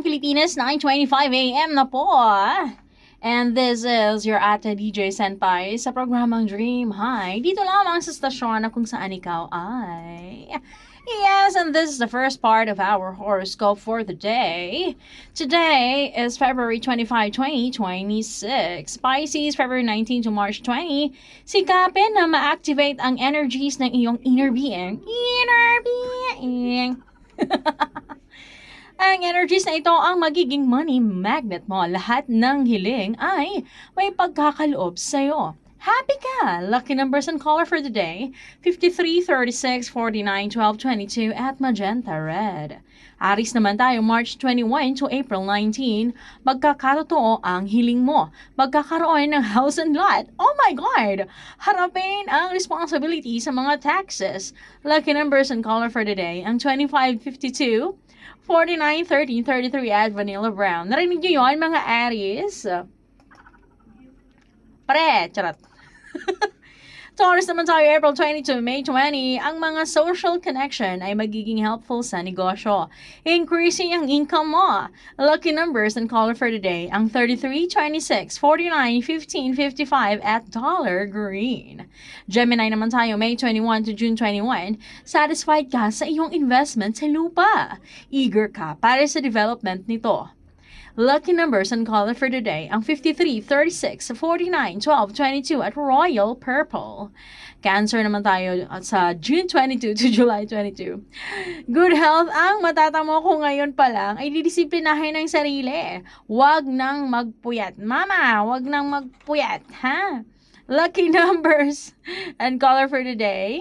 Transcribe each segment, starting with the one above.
Pilipinas, 9:25 a.m. na po. And this is your Ate DJ Senpai sa programang Dream High. Dito lamang sa stasyon na kung saan ikaw ay... Yes, and this is the first part of our horoscope for the day. Today is February 25, 2026. Pisces, February 19 to March 20. Sikapin na ma-activate ang energies ng iyong inner being. Inner being! Ang energies na ito ang magiging money magnet mo. Lahat ng hiling ay may pagkakaloob sa'yo. Happy ka! Lucky numbers and color for the day, 53, 36, 49, 12, 22, at magenta red. Aris naman tayo, March 21 to April 19. Magkakatotoo ang hiling mo. Magkakaroon ng house and lot. Oh my God! Harapin ang responsibility sa mga taxes. Lucky numbers and color for the day, ang 25, 52, 49, 13, 33 at vanilla brown. Narinig niyo yun, mga Aries? Pare, charot. Taurus naman tayo, April 22, May 20. Ang mga social connection ay magiging helpful sa negosyo. Increasing ang income mo. Lucky numbers and color for today, ang 33, 26, 49, 15, 55 at dollar green. Gemini naman tayo, May 21 to June 21. Satisfied ka sa iyong investment sa lupa. Eager ka para sa development nito. Lucky numbers and color for today, ang 53, 36, 49, 12, 22 at royal purple. Cancer naman tayo sa June 22 to July 22. Good health ang matatamo ko ngayon pa lang ay didisiplinahin ng sarili. Huwag nang magpuyat. Mama, huwag nang magpuyat, ha? Lucky numbers and color for today,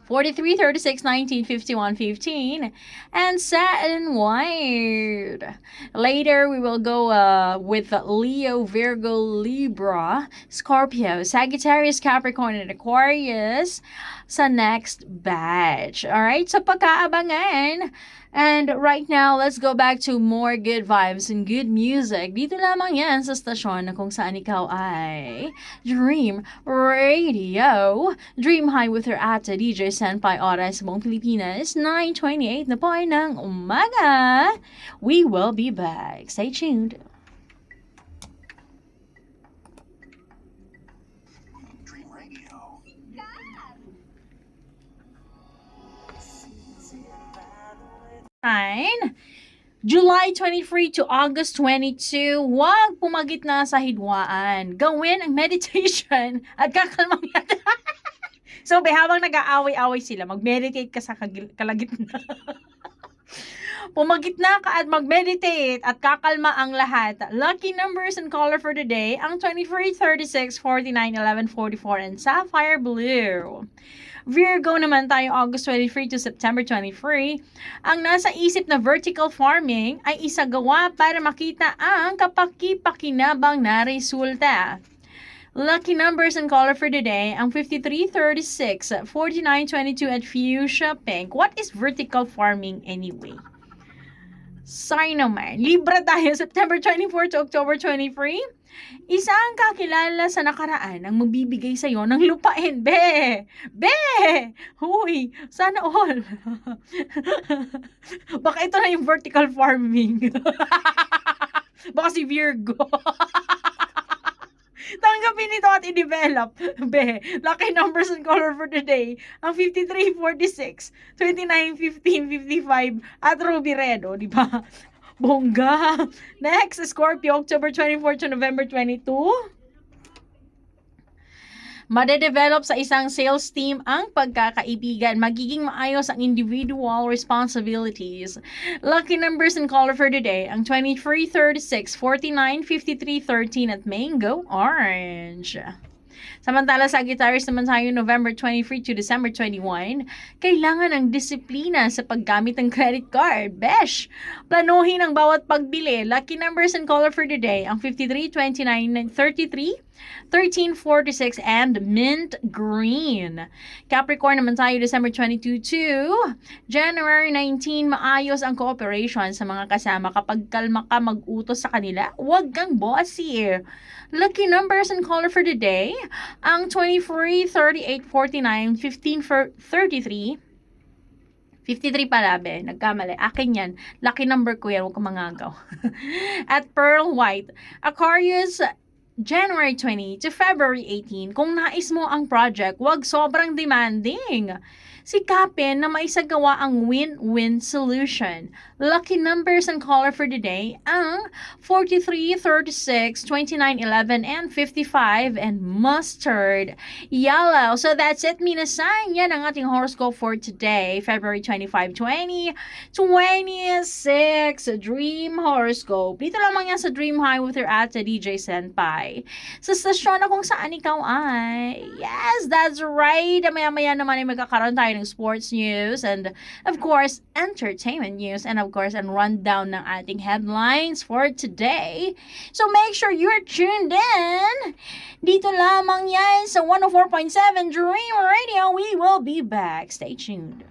43, 36, 19, 51, 15, and satin white. Later, we will go with Leo, Virgo, Libra, Scorpio, Sagittarius, Capricorn, and Aquarius sa next batch. Alright, so pagkaabangan. And right now, let's go back to more good vibes and good music. Dito lamang yan sa stasyon na kung saan ikaw ay Dream Radio. Dream High with your Ate DJ Senpai oras sa buong Pilipinas, 9:28 na po ng umaga. We will be back. Stay tuned. Dream Radio. July 23 to August 22, huwag pumagit na sa hidwaan. Gawin ang meditation at kakalmang So, habang nag-aaway-away sila, mag-meditate ka sa kalagitnaan. Pumagitna ka at mag-meditate at kakalma ang lahat. Lucky numbers and color for today, ang 23, 36, 49, 11, 44, and sapphire blue. Virgo naman tayo August 23 to September 23. Ang nasa isip na vertical farming ay isagawa para makita ang kapaki-pakinabang na resulta. Lucky numbers and color for today, ang 53, 36, 49, 22 at fuchsia pink. What is vertical farming anyway? Sorry naman. Libra tayo September 24 to October 23. Isa ang kakilala sa nakaraan ang magbibigay sa'yo ng lupain. Be! Huy! Sana all! Baka ito na yung vertical farming. Baka si Virgo. Tanggapin ito at i-develop. Be, lucky numbers and color for today, ang 53, 46, 29, 15, 55, at ruby red, di ba? Bongga. Next, Scorpio, October 24 to November 22. Madedevelop sa isang sales team ang pagkakaibigan. Magiging maayos ang individual responsibilities. Lucky numbers and color for today, ang 23, 36, 49, 53, 13 at mango orange. Samantala, Sagittarius naman tayo November 23 to December 21. Kailangan ng disiplina sa paggamit ng credit card. Besh! Planuhin ang bawat pagbili. Lucky numbers and color for today, ang 53, 29, 33, 13, 46, and mint green. Capricorn naman tayo December 22 to January 19. Maayos ang cooperation sa mga kasama kapag kalma ka mag-utos sa kanila. Huwag kang bossy. Lucky numbers and color for today, ang 23, 38, 49, 15, 33, 53 pala, be. Nagkamali. Akin yan. Lucky number ko yan. Huwag ka mangagaw. At Pearl White, Aquarius, January 20 to February 18. Kung nais mo ang project, wag sobrang demanding. Sikapin na maisagawa ang win-win solution. Lucky numbers and color for today ang 43, 36, 29, 11, and 55, and mustard yellow. So that's it, Minasan. Yan ang ating horoscope for today, February 25, 2026. Dream Horoscope. Dito lamang yan sa Dream High with your ate DJ Senpai. Sa stasyon na kung saan ikaw ay. Yes, that's right. Maya-maya naman ay magkakaroon tayo ng sports news and of course, entertainment news and of course, ang rundown ng ating headlines for today. So make sure you're tuned in. Dito lamang yan sa 104.7 Dream Radio. We will be back. Stay tuned.